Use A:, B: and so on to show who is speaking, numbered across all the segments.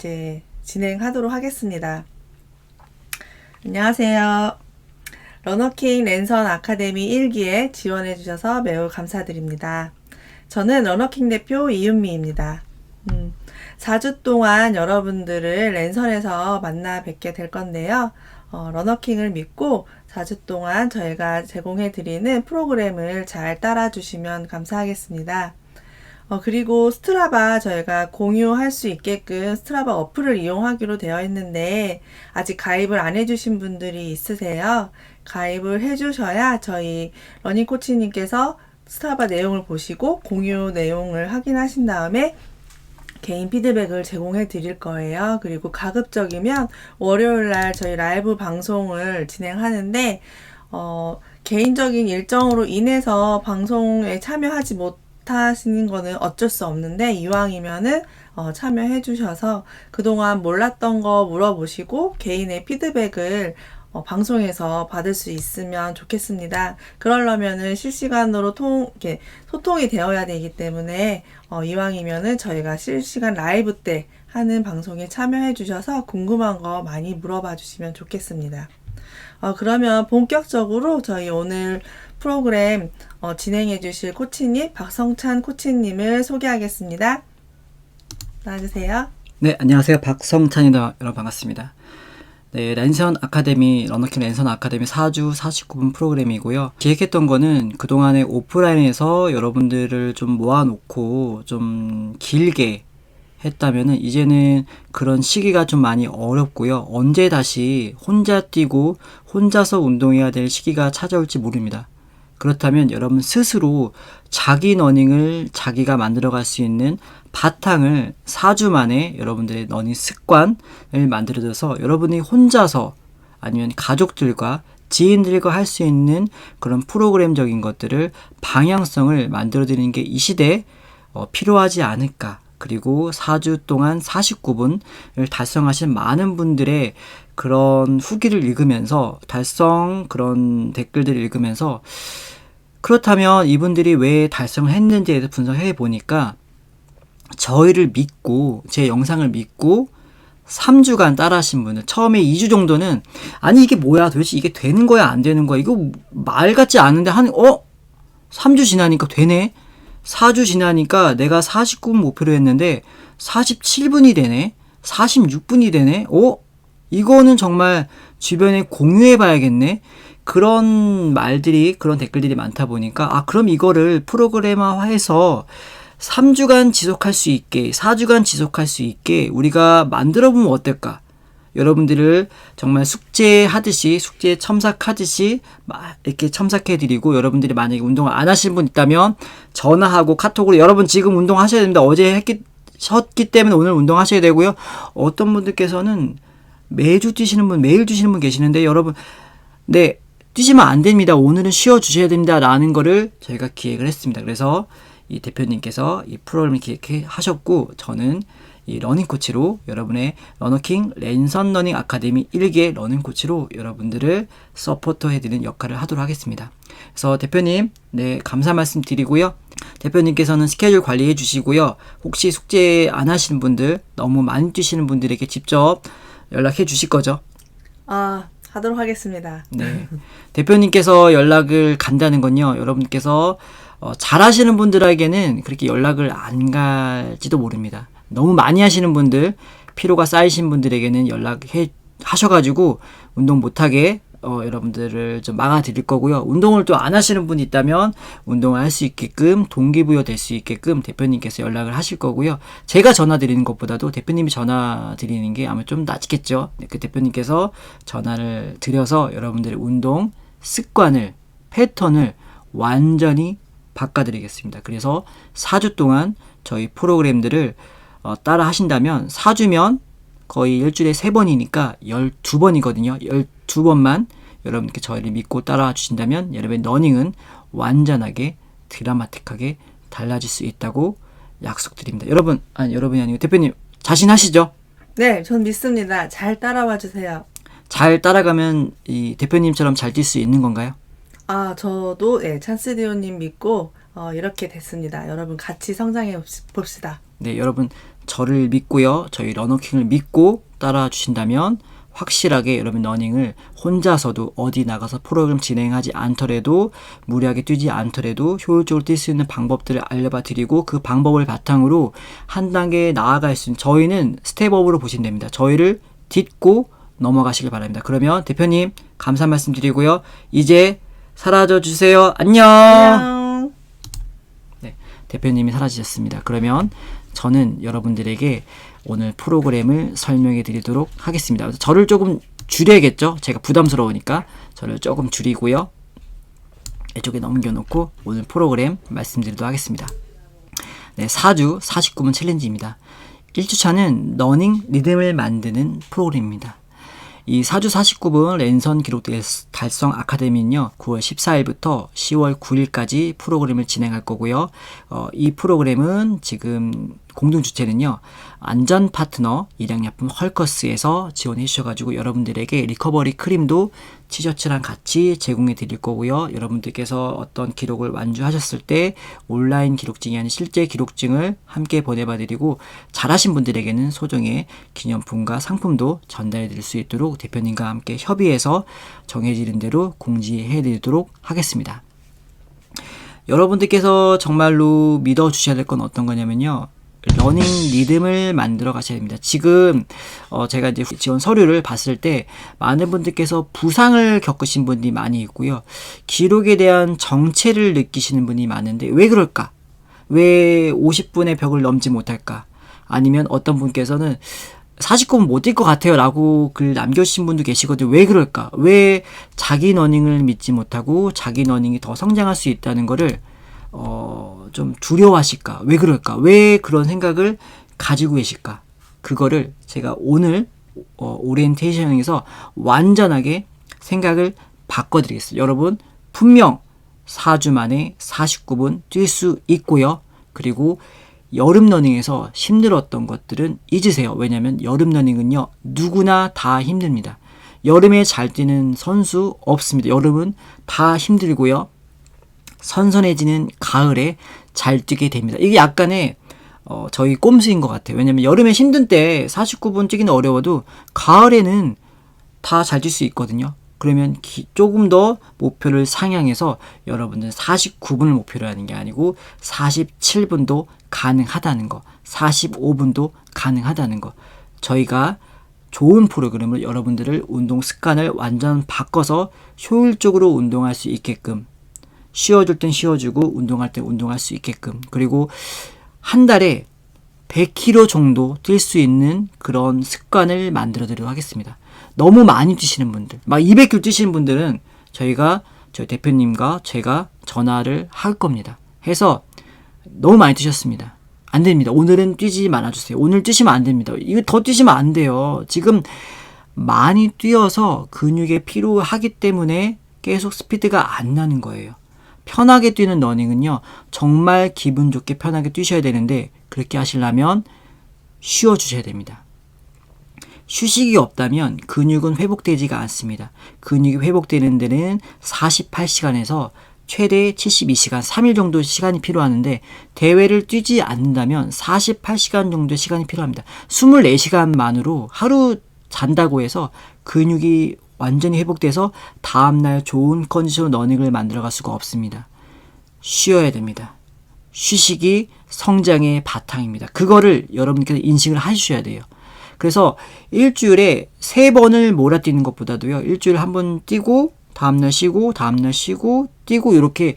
A: 이제 진행하도록 하겠습니다. 안녕하세요. 러너킹 랜선 아카데미 1기에 지원해 주셔서 매우 감사드립니다. 저는 러너킹 대표 이윤미입니다. 4주 동안 여러분들을 랜선에서 만나 뵙게 될 건데요. 러너킹을 믿고 4주 동안 저희가 제공해 드리는 프로그램을 잘 따라 주시면 감사하겠습니다. 그리고 스트라바 저희가 공유할 수 있게끔 스트라바 어플을 이용하기로 되어 있는데 아직 가입을 안 해주신 분들이 있으세요. 가입을 해주셔야 저희 러닝 코치님께서 스트라바 내용을 보시고 공유 내용을 확인하신 다음에 개인 피드백을 제공해 드릴 거예요. 그리고 가급적이면 월요일날 저희 라이브 방송을 진행하는데 개인적인 일정으로 인해서 방송에 참여하지 못하시는 거는 어쩔 수 없는데 이왕이면은 참여해 주셔서 그동안 몰랐던 거 물어보시고 개인의 피드백을 방송에서 받을 수 있으면 좋겠습니다. 그러려면은 실시간으로 이렇게 소통이 되어야 되기 때문에 이왕이면은 저희가 실시간 라이브 때 하는 방송에 참여해 주셔서 궁금한 거 많이 물어봐 주시면 좋겠습니다. 그러면 본격적으로 저희 오늘 프로그램 진행해 주실 코치님 박성찬 코치님을 소개하겠습니다. 나와주세요.
B: 네, 안녕하세요. 박성찬입니다. 여러분 반갑습니다. 네, 랜선 아카데미, 러너킹 랜선 아카데미 4주 49분 프로그램이고요. 기획했던 거는 그동안에 오프라인에서 여러분들을 좀 모아놓고 좀 길게 했다면은 이제는 그런 시기가 좀 많이 어렵고요. 언제 다시 혼자 뛰고 혼자서 운동해야 될 시기가 찾아올지 모릅니다. 그렇다면 여러분 스스로 자기 러닝을 자기가 만들어갈 수 있는 바탕을 4주 만에 여러분들의 러닝 습관을 만들어줘서 여러분이 혼자서 아니면 가족들과 지인들과 할 수 있는 그런 프로그램적인 것들을 방향성을 만들어드리는 게 이 시대에 필요하지 않을까. 그리고 4주 동안 49분을 달성하신 많은 분들의 그런 후기를 읽으면서 달성 그런 댓글들을 읽으면서 그렇다면 이분들이 왜 달성을 했는지에 대해서 분석해 보니까 저희를 믿고 제 영상을 믿고 3주간 따라 하신 분들 처음에 2주 정도는 아니 이게 뭐야 도대체 이게 되는 거야 안 되는 거야 이거 말 같지 않은데 3주 지나니까 되네 4주 지나니까 내가 49분 목표로 했는데 47분이 되네 46분이 되네 이거는 정말 주변에 공유해 봐야겠네 그런 말들이 그런 댓글들이 많다 보니까 그럼 이거를 프로그램화해서 3주간 지속할 수 있게 4주간 지속할 수 있게 우리가 만들어 보면 어떨까 여러분들을 정말 숙제하듯이 숙제에 첨삭하듯이 이렇게 첨삭해 드리고 여러분들이 만약에 운동을 안 하시는 분 있다면 전화하고 카톡으로 여러분 지금 운동하셔야 됩니다. 어제 했기 때문에 오늘 운동하셔야 되고요. 어떤 분들께서는 매주 뛰시는 분 매일 뛰시는 분 계시는데 여러분 네 뛰시면 안 됩니다. 오늘은 쉬어 주셔야 됩니다. 라는 거를 저희가 기획을 했습니다. 그래서 이 대표님께서 이 프로그램을 기획하셨고 저는 이 러닝 코치로 여러분의 러너킹 랜선 러닝 아카데미 1기의 러닝 코치로 여러분들을 서포터 해드리는 역할을 하도록 하겠습니다. 그래서 대표님 네 감사 말씀 드리고요. 대표님께서는 스케줄 관리해 주시고요. 혹시 숙제 안 하시는 분들 너무 많이 뛰시는 분들에게 직접 연락해 주실 거죠?
A: 하도록 하겠습니다.
B: 네. 대표님께서 연락을 간다는 건요. 여러분께서 잘하시는 분들에게는 그렇게 연락을 안 갈지도 모릅니다. 너무 많이 하시는 분들, 피로가 쌓이신 분들에게는 하셔가지고 운동 못하게 여러분들을 좀 막아드릴 거고요. 운동을 또 안 하시는 분이 있다면 운동을 할 수 있게끔 동기부여 될 수 있게끔 대표님께서 연락을 하실 거고요. 제가 전화 드리는 것보다도 대표님이 전화 드리는 게 아마 좀 낫겠죠. 그 대표님께서 전화를 드려서 여러분들의 운동 습관을 패턴을 완전히 바꿔드리겠습니다. 그래서 4주 동안 저희 프로그램들을 따라 하신다면 4주면 거의 일주일에 3번이니까 12번이거든요. 12번만 여러분께 저희를 믿고 따라와 주신다면 여러분의 러닝은 완전하게 드라마틱하게 달라질 수 있다고 약속드립니다. 여러분이 아니고 대표님 자신하시죠?
A: 네, 전 믿습니다. 잘 따라와 주세요.
B: 잘 따라가면 이 대표님처럼 잘 뛸 수 있는 건가요?
A: 저도 찬스디오님 믿고 이렇게 됐습니다. 여러분 같이 성장해 봅시다.
B: 네, 여러분 저를 믿고요. 저희 러너킹을 믿고 따라와 주신다면 확실하게 여러분 러닝을 혼자서도 어디 나가서 프로그램 진행하지 않더라도 무리하게 뛰지 않더라도 효율적으로 뛸 수 있는 방법들을 알려봐 드리고 그 방법을 바탕으로 한 단계 나아갈 수 있는 저희는 스텝업으로 보시면 됩니다. 저희를 딛고 넘어가시길 바랍니다. 그러면 대표님 감사 말씀 드리고요. 이제 사라져 주세요. 안녕.
A: 안녕.
B: 네, 대표님이 사라지셨습니다. 그러면 저는 여러분들에게 오늘 프로그램을 설명해 드리도록 하겠습니다. 그래서 저를 조금 줄여야겠죠? 제가 부담스러우니까 저를 조금 줄이고요. 이쪽에 넘겨놓고 오늘 프로그램 말씀드리도록 하겠습니다. 네, 4주 49분 챌린지입니다. 1주차는 러닝 리듬을 만드는 프로그램입니다. 이 4주 49분 랜선 기록 달성 아카데미는요, 9월 14일부터 10월 9일까지 프로그램을 진행할 거고요. 이 프로그램은 지금 공동 주체는요, 안전 파트너 일양약품 헐커스에서 지원해 주셔가지고 여러분들에게 리커버리 크림도 티셔츠랑 같이 제공해 드릴 거고요. 여러분들께서 어떤 기록을 완주하셨을 때 온라인 기록증이 아닌 실제 기록증을 함께 보내봐 드리고 잘하신 분들에게는 소정의 기념품과 상품도 전달해 드릴 수 있도록 대표님과 함께 협의해서 정해지는 대로 공지해 드리도록 하겠습니다. 여러분들께서 정말로 믿어 주셔야 될 건 어떤 거냐면요, 러닝 리듬을 만들어 가셔야 됩니다. 지금 제가 이제 지원 서류를 봤을 때 많은 분들께서 부상을 겪으신 분들이 많이 있고요. 기록에 대한 정체를 느끼시는 분이 많은데 왜 그럴까? 왜 50분의 벽을 넘지 못할까? 아니면 어떤 분께서는 49분 못 뛸 것 같아요 라고 글 남겨주신 분도 계시거든요. 왜 그럴까? 왜 자기 러닝을 믿지 못하고 자기 러닝이 더 성장할 수 있다는 거를 좀 두려워하실까? 왜 그럴까? 왜 그런 생각을 가지고 계실까? 그거를 제가 오늘 오리엔테이션에서 완전하게 생각을 바꿔드리겠습니다. 여러분 분명 4주 만에 49분 뛸 수 있고요. 그리고 여름 러닝에서 힘들었던 것들은 잊으세요. 왜냐하면 여름 러닝은요, 누구나 다 힘듭니다. 여름에 잘 뛰는 선수 없습니다. 여름은 다 힘들고요. 선선해지는 가을에 잘 뛰게 됩니다. 이게 약간의 저희 꼼수인 것 같아요. 왜냐면 여름에 힘든 때 49분 뛰기는 어려워도 가을에는 다 잘 뛸 수 있거든요. 그러면 조금 더 목표를 상향해서 여러분들 49분을 목표로 하는 게 아니고 47분도 가능하다는 거, 45분도 가능하다는 거, 저희가 좋은 프로그램을 여러분들을 운동 습관을 완전 바꿔서 효율적으로 운동할 수 있게끔, 쉬어줄 땐 쉬어주고 운동할 땐 운동할 수 있게끔, 그리고 한 달에 100km 정도 뛸 수 있는 그런 습관을 만들어 드리도록 하겠습니다. 너무 많이 뛰시는 분들, 막 200km 뛰시는 분들은 저희 대표님과 제가 전화를 할 겁니다. 해서 너무 많이 뛰셨습니다. 안 됩니다. 오늘은 뛰지 말아주세요. 오늘 뛰시면 안 됩니다. 이거 더 뛰시면 안 돼요. 지금 많이 뛰어서 근육에 피로하기 때문에 계속 스피드가 안 나는 거예요. 편하게 뛰는 러닝은요, 정말 기분 좋게 편하게 뛰셔야 되는데 그렇게 하시려면 쉬어주셔야 됩니다. 휴식이 없다면 근육은 회복되지가 않습니다. 근육이 회복되는 데는 48시간에서 최대 72시간, 3일 정도 시간이 필요하는데 대회를 뛰지 않는다면 48시간 정도 시간이 필요합니다. 24시간만으로 하루 잔다고 해서 근육이 완전히 회복돼서 다음날 좋은 컨디션 러닝을 만들어갈 수가 없습니다. 쉬어야 됩니다. 휴식이 성장의 바탕입니다. 그거를 여러분께서 인식을 하셔야 돼요. 그래서 일주일에 3번을 몰아뛰는 것보다도요, 일주일에 한 번 뛰고 다음날 쉬고 다음날 쉬고 뛰고 이렇게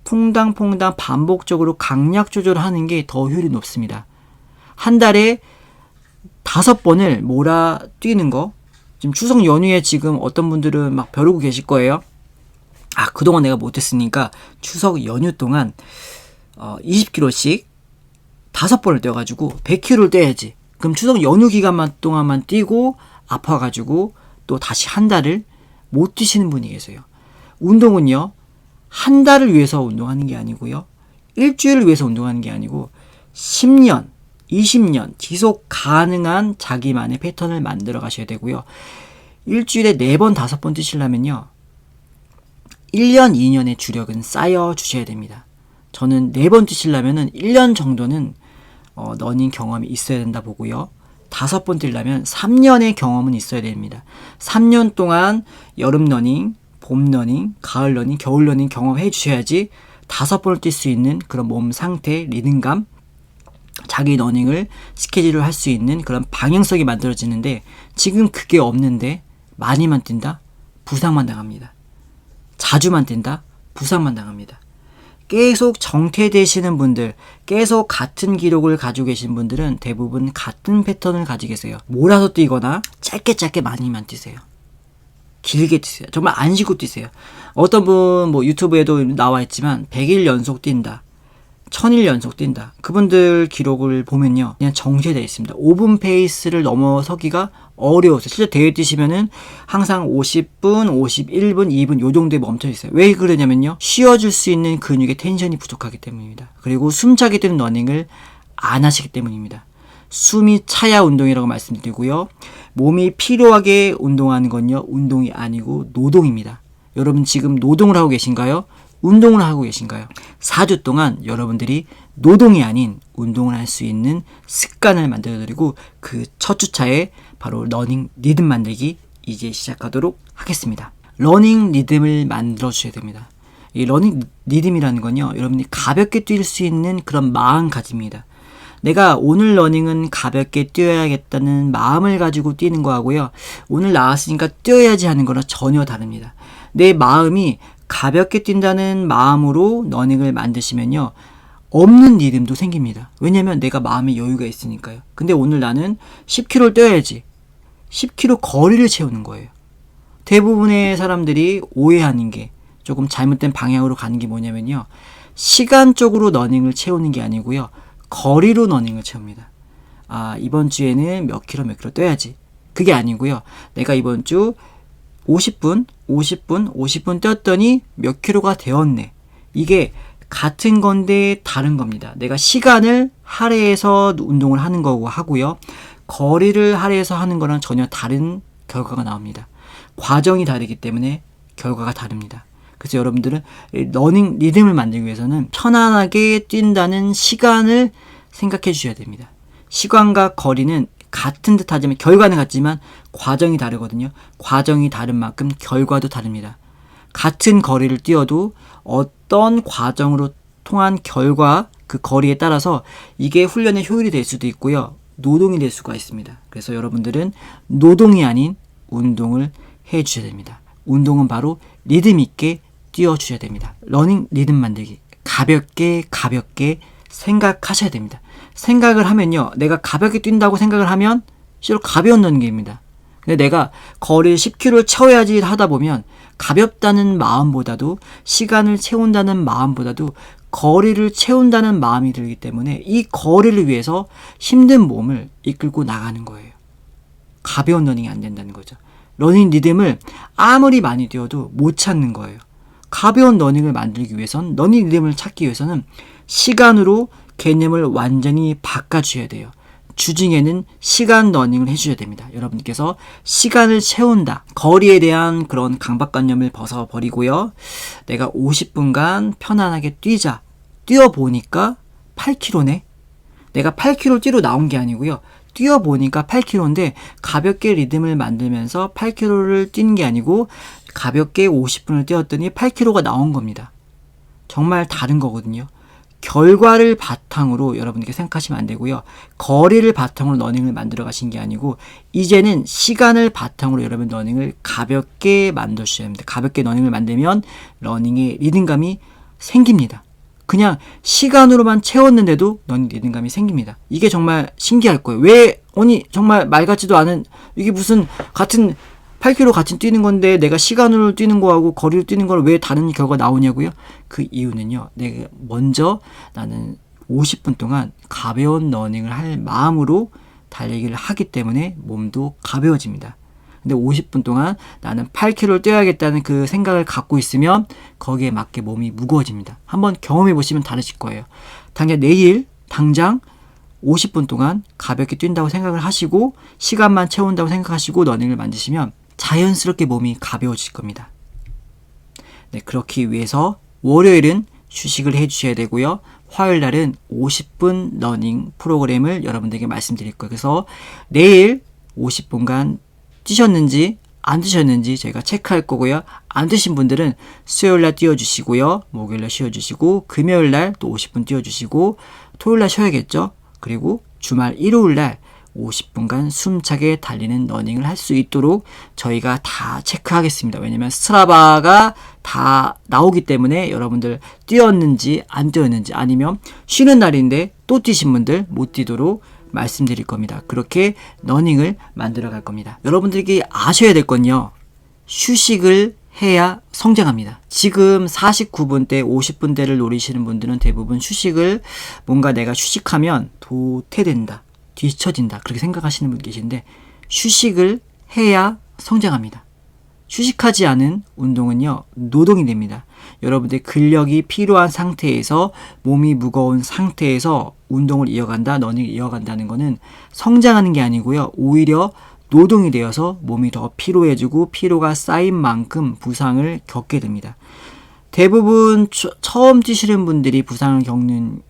B: 퐁당퐁당 반복적으로 강약 조절하는 게 더 효율이 높습니다. 한 달에 5번을 몰아뛰는 거, 지금 추석 연휴에 지금 어떤 분들은 막 벼르고 계실 거예요. 아, 그동안 내가 못했으니까 추석 연휴 동안 20km씩 5번을 뛰어가지고 100km를 뛰어야지. 그럼 추석 연휴 기간 동안만 뛰고 아파가지고 또 다시 한 달을 못 뛰시는 분이 계세요. 운동은요, 한 달을 위해서 운동하는 게 아니고요, 일주일을 위해서 운동하는 게 아니고 10년, 20년 지속 가능한 자기만의 패턴을 만들어 가셔야 되고요. 일주일에 4번, 5번 뛰시려면요, 1년, 2년의 주력은 쌓여 주셔야 됩니다. 저는 4번 뛰시려면은 1년 정도는 러닝 경험이 있어야 된다 보고요. 5번 뛰려면 3년의 경험은 있어야 됩니다. 3년 동안 여름 러닝, 봄 러닝, 가을 러닝, 겨울 러닝 경험해 주셔야지 5번을 뛸 수 있는 그런 몸 상태, 리듬감, 자기 러닝을 스케줄을 할 수 있는 그런 방향성이 만들어지는데 지금 그게 없는데 많이만 뛴다? 부상만 당합니다. 자주만 뛴다? 부상만 당합니다. 계속 정퇴되시는 분들, 계속 같은 기록을 가지고 계신 분들은 대부분 같은 패턴을 가지고 계세요. 몰아서 뛰거나 짧게 많이만 뛰세요. 길게 뛰세요. 정말 안 쉬고 뛰세요. 어떤 분 뭐 유튜브에도 나와 있지만 100일 연속 뛴다. 1000일 연속 뛴다. 그분들 기록을 보면요. 그냥 정체되어 있습니다. 5분 페이스를 넘어서기가 어려워서 실제 대회 뛰시면은 항상 50분, 51분, 2분 요 정도에 멈춰 있어요. 왜 그러냐면요. 쉬어줄 수 있는 근육의 텐션이 부족하기 때문입니다. 그리고 숨차게 되는 러닝을 안 하시기 때문입니다. 숨이 차야 운동이라고 말씀드리고요. 몸이 필요하게 운동하는 건요. 운동이 아니고 노동입니다. 여러분 지금 노동을 하고 계신가요? 운동을 하고 계신가요? 4주 동안 여러분들이 노동이 아닌 운동을 할 수 있는 습관을 만들어드리고 그 첫 주차에 바로 러닝 리듬 만들기 이제 시작하도록 하겠습니다. 러닝 리듬을 만들어 주셔야 됩니다. 이 러닝 리듬이라는 건요. 여러분이 가볍게 뛸 수 있는 그런 마음가짐입니다. 내가 오늘 러닝은 가볍게 뛰어야겠다는 마음을 가지고 뛰는 거하고요. 오늘 나왔으니까 뛰어야지 하는 거랑 전혀 다릅니다. 내 마음이 가볍게 뛴다는 마음으로 러닝을 만드시면요. 없는 리듬도 생깁니다. 왜냐면 내가 마음에 여유가 있으니까요. 근데 오늘 나는 10km를 뛰어야지. 10km 거리를 채우는 거예요. 대부분의 사람들이 오해하는 게 조금 잘못된 방향으로 가는 게 뭐냐면요. 시간적으로 러닝을 채우는 게 아니고요. 거리로 러닝을 채웁니다. 아, 이번 주에는 몇 킬로 뛰어야지. 그게 아니고요. 내가 이번 주 50분 뛰었더니 몇 킬로가 되었네. 이게 같은 건데 다른 겁니다. 내가 시간을 할애해서 운동을 하는 거고 하고요. 거리를 할애해서 하는 거랑 전혀 다른 결과가 나옵니다. 과정이 다르기 때문에 결과가 다릅니다. 그래서 여러분들은 러닝 리듬을 만들기 위해서는 편안하게 뛴다는 시간을 생각해 주셔야 됩니다. 시간과 거리는 같은 듯 하지만 결과는 같지만 과정이 다르거든요. 과정이 다른 만큼 결과도 다릅니다. 같은 거리를 뛰어도 어떤 과정으로 통한 결과 그 거리에 따라서 이게 훈련의 효율이 될 수도 있고요. 노동이 될 수가 있습니다. 그래서 여러분들은 노동이 아닌 운동을 해 주셔야 됩니다. 운동은 바로 리듬 있게 뛰어 주셔야 됩니다. 러닝 리듬 만들기. 가볍게 생각하셔야 됩니다. 생각을 하면요. 내가 가볍게 뛴다고 생각을 하면 실로 가벼운 러닝입니다. 근데 내가 거리를 10km를 채워야지 하다 보면 가볍다는 마음보다도 시간을 채운다는 마음보다도 거리를 채운다는 마음이 들기 때문에 이 거리를 위해서 힘든 몸을 이끌고 나가는 거예요. 가벼운 러닝이 안 된다는 거죠. 러닝 리듬을 아무리 많이 뛰어도 못 찾는 거예요. 가벼운 러닝을 만들기 위해선 러닝 리듬을 찾기 위해서는 시간으로 개념을 완전히 바꿔주셔야 돼요. 주중에는 시간 러닝을 해주셔야 됩니다. 여러분께서 시간을 채운다. 거리에 대한 그런 강박관념을 벗어버리고요. 내가 50분간 편안하게 뛰자. 뛰어보니까 8km네. 내가 8km 뛰러 나온 게 아니고요. 뛰어보니까 8km인데 가볍게 리듬을 만들면서 8km를 뛰는 게 아니고 가볍게 50분을 뛰었더니 8km가 나온 겁니다. 정말 다른 거거든요. 결과를 바탕으로 여러분께 생각하시면 안 되고요. 거리를 바탕으로 러닝을 만들어 가신 게 아니고 이제는 시간을 바탕으로 여러분 러닝을 가볍게 만들어 주셔야 합니다. 가볍게 러닝을 만들면 러닝의 리듬감이 생깁니다. 그냥 시간으로만 채웠는데도 러닝 리듬감이 생깁니다. 이게 정말 신기할 거예요. 왜 아니 정말 말 같지도 않은 이게 무슨 같은 8km 같이 뛰는 건데 내가 시간으로 뛰는 거하고 거리로 뛰는 걸 왜 다른 결과가 나오냐고요? 그 이유는요. 내가 먼저 나는 50분 동안 가벼운 러닝을 할 마음으로 달리기를 하기 때문에 몸도 가벼워집니다. 근데 50분 동안 나는 8km를 뛰어야겠다는 그 생각을 갖고 있으면 거기에 맞게 몸이 무거워집니다. 한번 경험해 보시면 다르실 거예요. 당장 50분 동안 가볍게 뛴다고 생각을 하시고 시간만 채운다고 생각하시고 러닝을 만드시면 자연스럽게 몸이 가벼워질 겁니다. 네, 그렇기 위해서 월요일은 휴식을 해 주셔야 되고요. 화요일 날은 50분 러닝 프로그램을 여러분들에게 말씀드릴 거예요. 그래서 내일 50분간 뛰셨는지 안 뛰셨는지 저희가 체크할 거고요. 안 뛰신 분들은 수요일 날 뛰어주시고요. 목요일 날 쉬어주시고 금요일 날 또 50분 뛰어주시고 토요일 날 쉬어야겠죠. 그리고 주말 일요일 날 50분간 숨차게 달리는 러닝을 할 수 있도록 저희가 다 체크하겠습니다. 왜냐면 스트라바가 다 나오기 때문에 여러분들 뛰었는지 안 뛰었는지 아니면 쉬는 날인데 또 뛰신 분들 못 뛰도록 말씀드릴 겁니다. 그렇게 러닝을 만들어 갈 겁니다. 여러분들에게 아셔야 될 건요. 휴식을 해야 성장합니다. 지금 49분대, 50분대를 노리시는 분들은 대부분 휴식을 뭔가 내가 휴식하면 도태된다. 뒤처진다. 그렇게 생각하시는 분 계신데 휴식을 해야 성장합니다. 휴식하지 않은 운동은요. 노동이 됩니다. 여러분들 근력이 필요한 상태에서 몸이 무거운 상태에서 운동을 이어간다, 러닝을 이어간다는 거는 성장하는 게 아니고요. 오히려 노동이 되어서 몸이 더 피로해지고 피로가 쌓인 만큼 부상을 겪게 됩니다. 대부분 처음 뛰시는 분들이 부상을 겪는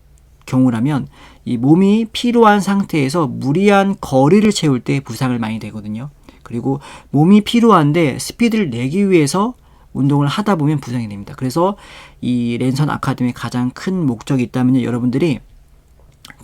B: 경우라면 이 몸이 피로한 상태에서 무리한 거리를 채울 때 부상을 많이 되거든요. 그리고 몸이 피로한데 스피드를 내기 위해서 운동을 하다 보면 부상이 됩니다. 그래서 이 랜선 아카데미의 가장 큰 목적이 있다면 여러분들이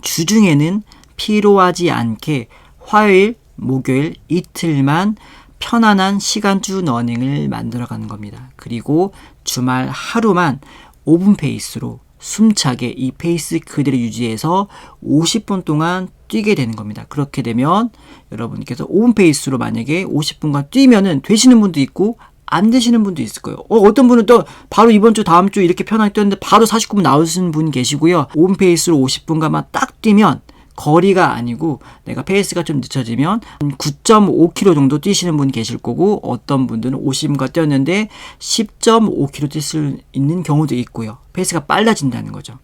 B: 주중에는 피로하지 않게 화요일, 목요일 이틀만 편안한 시간주 러닝을 만들어가는 겁니다. 그리고 주말 하루만 5분 페이스로 숨차게 이 페이스 그대로 유지해서 50분 동안 뛰게 되는 겁니다. 그렇게 되면 여러분께서 5분 페이스로 만약에 50분간 뛰면은 되시는 분도 있고 안 되시는 분도 있을 거예요. 어떤 분은 또 바로 이번 주 다음 주 이렇게 편하게 뛰었는데 바로 49분 나오시는 분 계시고요. 5분 페이스로 50분간만 딱 뛰면 거리가 아니고 내가 페이스가 좀 늦춰지면 9.5km 정도 뛰시는 분이 계실 거고 어떤 분들은 50분간 뛰었는데 10.5km 뛸 수 있는 경우도 있고요. 페이스가 빨라진다는 거죠.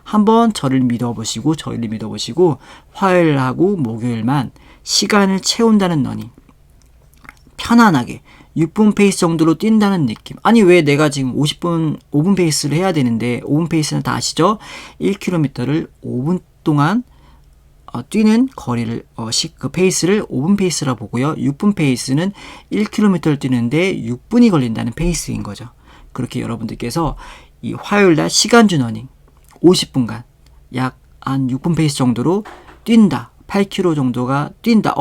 B: 한번 저희를 믿어보시고 화요일하고 목요일만 시간을 채운다는 러닝 편안하게 6분 페이스 정도로 뛴다는 느낌. 아니 왜 내가 지금 5분 페이스를 해야 되는데 5분 페이스는 다 아시죠? 1km를 5분 동안 뛰는 거리를 그 페이스를 5분 페이스라 보고요. 6분 페이스는 1km를 뛰는데 6분이 걸린다는 페이스인 거죠. 그렇게 여러분들께서 이 화요일 날 시간주 러닝 50분간 약 한 6분 페이스 정도로 뛴다. 8km 정도가 뛴다.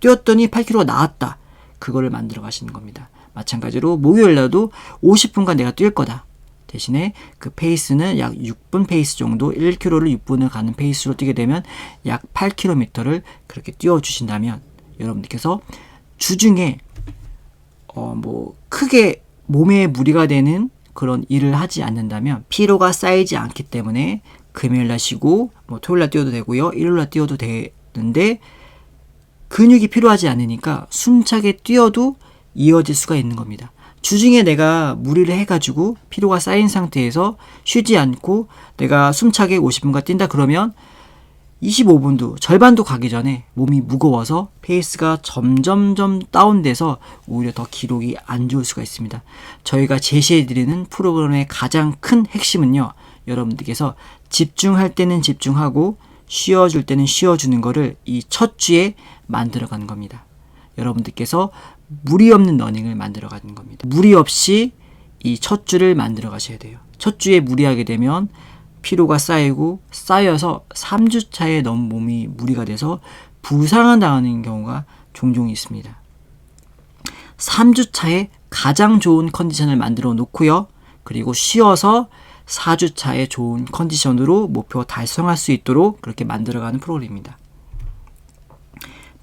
B: 뛰었더니 8km가 나왔다. 그거를 만들어 가시는 겁니다. 마찬가지로 목요일 날도 50분간 내가 뛸 거다. 대신에 그 페이스는 약 6분 페이스 정도 1km를 6분을 가는 페이스로 뛰게 되면 약 8km를 그렇게 뛰어주신다면 여러분들께서 주중에 크게 몸에 무리가 되는 그런 일을 하지 않는다면 피로가 쌓이지 않기 때문에 금요일 날 쉬고 토요일 날 뛰어도 되고요. 일요일 날 뛰어도 되는데 근육이 필요하지 않으니까 숨차게 뛰어도 이어질 수가 있는 겁니다. 주중에 내가 무리를 해가지고 피로가 쌓인 상태에서 쉬지 않고 내가 숨차게 50분간 뛴다 그러면 25분도 절반도 가기 전에 몸이 무거워서 페이스가 점점점 다운돼서 오히려 더 기록이 안 좋을 수가 있습니다. 저희가 제시해드리는 프로그램의 가장 큰 핵심은요. 여러분들께서 집중할 때는 집중하고 쉬어줄 때는 쉬어주는 거를 이 첫 주에 만들어가는 겁니다. 여러분들께서 무리 없는 러닝을 만들어가는 겁니다. 무리 없이 이 첫 주를 만들어 가셔야 돼요. 첫 주에 무리하게 되면 피로가 쌓이고 쌓여서 3주 차에 너무 몸이 무리가 돼서 부상을 당하는 경우가 종종 있습니다. 3주 차에 가장 좋은 컨디션을 만들어 놓고요. 그리고 쉬어서 4주 차에 좋은 컨디션으로 목표 달성할 수 있도록 그렇게 만들어가는 프로그램입니다.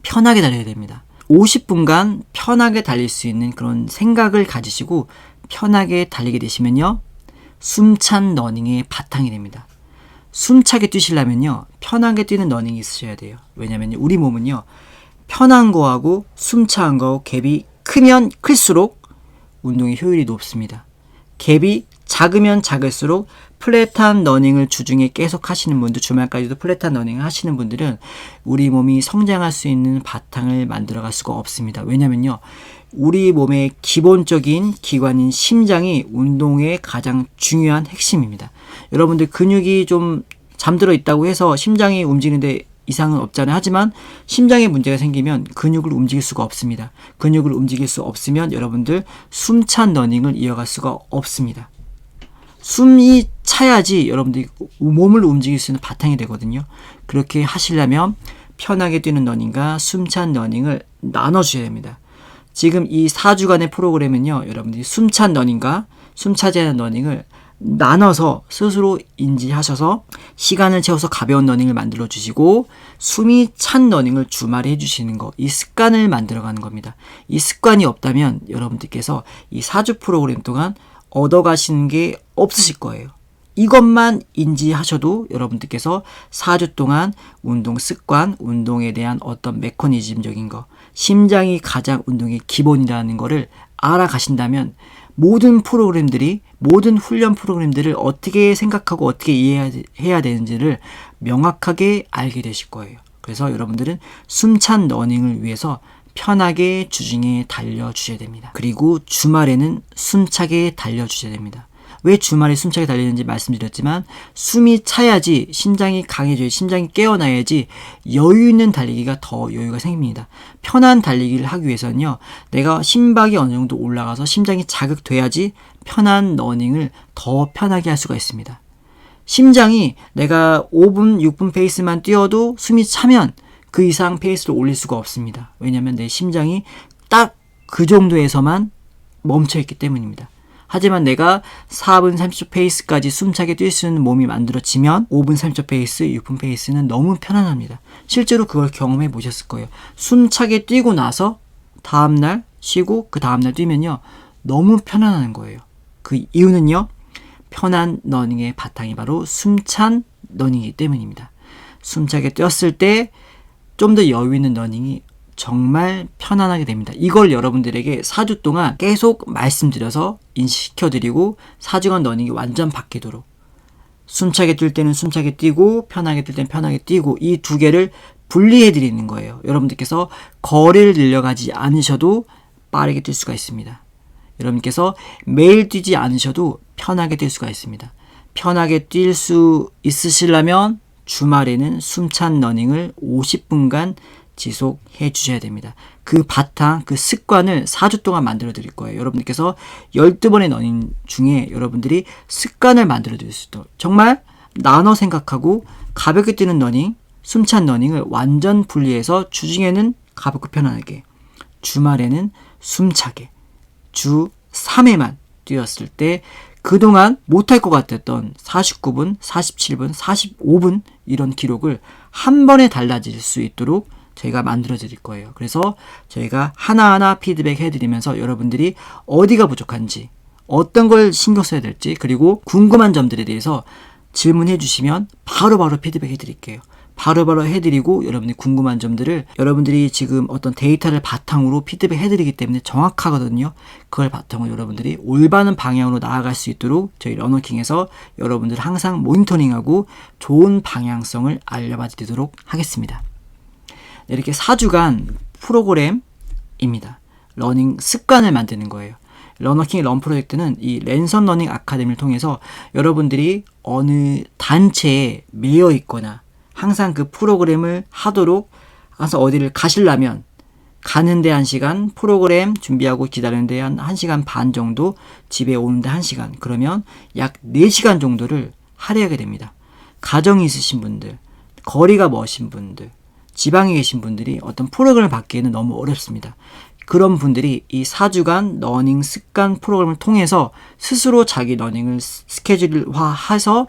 B: 편하게 달려야 됩니다. 50분간 편하게 달릴 수 있는 그런 생각을 가지시고 편하게 달리게 되시면요. 숨찬 러닝의 바탕이 됩니다. 숨차게 뛰시려면요. 편하게 뛰는 러닝이 있으셔야 돼요. 왜냐면 우리 몸은요. 편한 거하고 숨찬 거하고 갭이 크면 클수록 운동의 효율이 높습니다. 갭이 작으면 작을수록 플랫한 러닝을 주중에 계속 하시는 분들, 주말까지도 플랫한 러닝을 하시는 분들은 우리 몸이 성장할 수 있는 바탕을 만들어갈 수가 없습니다. 왜냐면요. 우리 몸의 기본적인 기관인 심장이 운동의 가장 중요한 핵심입니다. 여러분들 근육이 좀 잠들어 있다고 해서 심장이 움직이는데 이상은 없잖아요. 하지만 심장에 문제가 생기면 근육을 움직일 수가 없습니다. 근육을 움직일 수 없으면 여러분들 숨찬 러닝을 이어갈 수가 없습니다. 숨이 차야지 여러분들이 몸을 움직일 수 있는 바탕이 되거든요. 그렇게 하시려면 편하게 뛰는 러닝과 숨찬 러닝을 나눠주셔야 됩니다. 지금 이 4주간의 프로그램은요, 여러분들이 숨찬 러닝과 숨차지 않은 러닝을 나눠서 스스로 인지하셔서 시간을 채워서 가벼운 러닝을 만들어 주시고 숨이 찬 러닝을 주말에 해주시는 거, 이 습관을 만들어가는 겁니다. 이 습관이 없다면 여러분들께서 이 4주 프로그램 동안 얻어가시는 게 없으실 거예요. 이것만 인지하셔도 여러분들께서 4주 동안 운동 습관, 운동에 대한 어떤 메커니즘적인 거, 심장이 가장 운동의 기본이라는 거를 알아가신다면 모든 프로그램들이, 모든 훈련 프로그램들을 어떻게 생각하고 어떻게 이해해야 되는지를 명확하게 알게 되실 거예요. 그래서 여러분들은 숨찬 러닝을 위해서 편하게 주중에 달려주셔야 됩니다. 그리고 주말에는 숨차게 달려주셔야 됩니다. 왜 주말에 숨차게 달리는지 말씀드렸지만 숨이 차야지 심장이 강해져야 심장이 깨어나야지 여유 있는 달리기가 더 여유가 생깁니다. 편한 달리기를 하기 위해서는요. 내가 심박이 어느 정도 올라가서 심장이 자극돼야지 편한 러닝을 더 편하게 할 수가 있습니다. 심장이 내가 5분, 6분 페이스만 뛰어도 숨이 차면 그 이상 페이스를 올릴 수가 없습니다. 왜냐하면 내 심장이 딱 그 정도에서만 멈춰있기 때문입니다. 하지만 내가 4분 30초 페이스까지 숨차게 뛸 수 있는 몸이 만들어지면 5분 30초 페이스, 6분 페이스는 너무 편안합니다. 실제로 그걸 경험해 보셨을 거예요. 숨차게 뛰고 나서 다음날 쉬고 그 다음날 뛰면요. 너무 편안한 거예요. 그 이유는요. 편한 러닝의 바탕이 바로 숨찬 러닝이기 때문입니다. 숨차게 뛰었을 때 좀 더 여유 있는 러닝이 정말 편안하게 됩니다. 이걸 여러분들에게 4주 동안 계속 말씀드려서 인식시켜드리고 4주간 러닝이 완전 바뀌도록 숨차게 뛸 때는 숨차게 뛰고 편하게 뛸 때는 편하게 뛰고 이 두 개를 분리해드리는 거예요. 여러분들께서 거리를 늘려가지 않으셔도 빠르게 뛸 수가 있습니다. 여러분께서 매일 뛰지 않으셔도 편하게 뛸 수가 있습니다. 편하게 뛸 수 있으시려면 주말에는 숨찬 러닝을 50분간 지속해 주셔야 됩니다. 그 바탕, 그 습관을 4주 동안 만들어 드릴 거예요. 여러분들께서 12번의 러닝 중에 여러분들이 습관을 만들어 드릴 수 있도록 정말 나눠 생각하고 가볍게 뛰는 러닝, 숨찬 러닝을 완전 분리해서 주중에는 가볍고 편안하게, 주말에는 숨차게, 주 3회만 뛰었을 때 그동안 못할 것 같았던 49분, 47분, 45분 이런 기록을 한 번에 달라질 수 있도록 저희가 만들어 드릴 거예요. 그래서 저희가 하나하나 피드백 해드리면서 여러분들이 어디가 부족한지, 어떤 걸 신경 써야 될지, 그리고 궁금한 점들에 대해서 질문해 주시면 바로바로 피드백 해드릴게요. 바로바로 해드리고 여러분들이 궁금한 점들을 여러분들이 지금 어떤 데이터를 바탕으로 피드백 해드리기 때문에 정확하거든요. 그걸 바탕으로 여러분들이 올바른 방향으로 나아갈 수 있도록 저희 러너킹에서 여러분들 항상 모니터링하고 좋은 방향성을 알려봐 드리도록 하겠습니다. 이렇게 4주간 프로그램입니다. 러닝 습관을 만드는 거예요. 러너킹 런 프로젝트는 이 랜선 러닝 아카데미를 통해서 여러분들이 어느 단체에 매여 있거나 항상 그 프로그램을 하도록 항상 어디를 가시려면 가는데 1시간, 프로그램 준비하고 기다리는데 한 1시간 반 정도, 집에 오는데 1시간, 그러면 약 4시간 정도를 할애하게 됩니다. 가정이 있으신 분들, 거리가 먼신 분들, 지방에 계신 분들이 어떤 프로그램을 받기에는 너무 어렵습니다. 그런 분들이 이 4주간 러닝 습관 프로그램을 통해서 스스로 자기 러닝을 스케줄화해서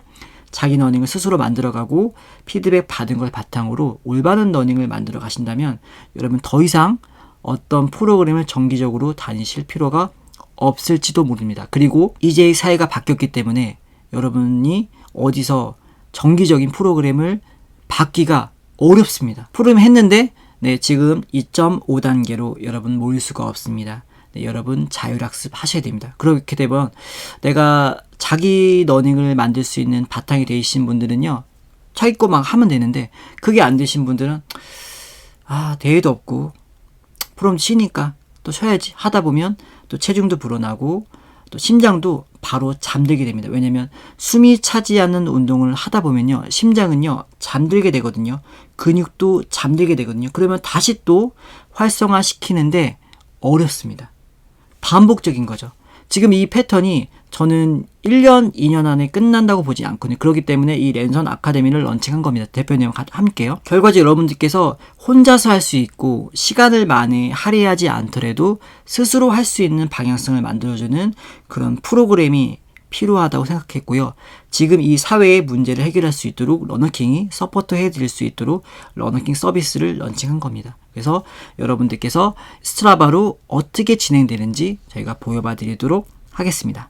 B: 자기 러닝을 스스로 만들어가고 피드백 받은 걸 바탕으로 올바른 러닝을 만들어 가신다면 여러분 더 이상 어떤 프로그램을 정기적으로 다니실 필요가 없을지도 모릅니다. 그리고 이제 사회가 바뀌었기 때문에 여러분이 어디서 정기적인 프로그램을 받기가 어렵습니다. 프로그램 했는데 지금 2.5단계로 여러분 모일 수가 없습니다. 여러분 자율학습 하셔야 됩니다. 그렇게 되면 내가 자기 러닝을 만들 수 있는 바탕이 되신 분들은요. 자기 거 막 하면 되는데 그게 안 되신 분들은 대회도 없고 프롬 쉬니까 또 쉬어야지 하다 보면 또 체중도 불어나고 또 심장도 바로 잠들게 됩니다. 왜냐면 숨이 차지 않는 운동을 하다 보면요, 심장은요 잠들게 되거든요. 근육도 잠들게 되거든요. 그러면 다시 또 활성화시키는데 어렵습니다. 반복적인 거죠. 지금 이 패턴이 저는 1년, 2년 안에 끝난다고 보지 않거든요. 그렇기 때문에 이 랜선 아카데미를 런칭한 겁니다. 대표님과 함께요. 결과적으로 여러분들께서 혼자서 할 수 있고 시간을 많이 할애하지 않더라도 스스로 할 수 있는 방향성을 만들어주는 그런 프로그램이 필요하다고 생각했고요. 지금 이 사회의 문제를 해결할 수 있도록 러너킹이 서포트 해드릴 수 있도록 러너킹 서비스를 런칭한 겁니다. 그래서 여러분들께서 스트라바로 어떻게 진행되는지 저희가 보여봐 드리도록 하겠습니다.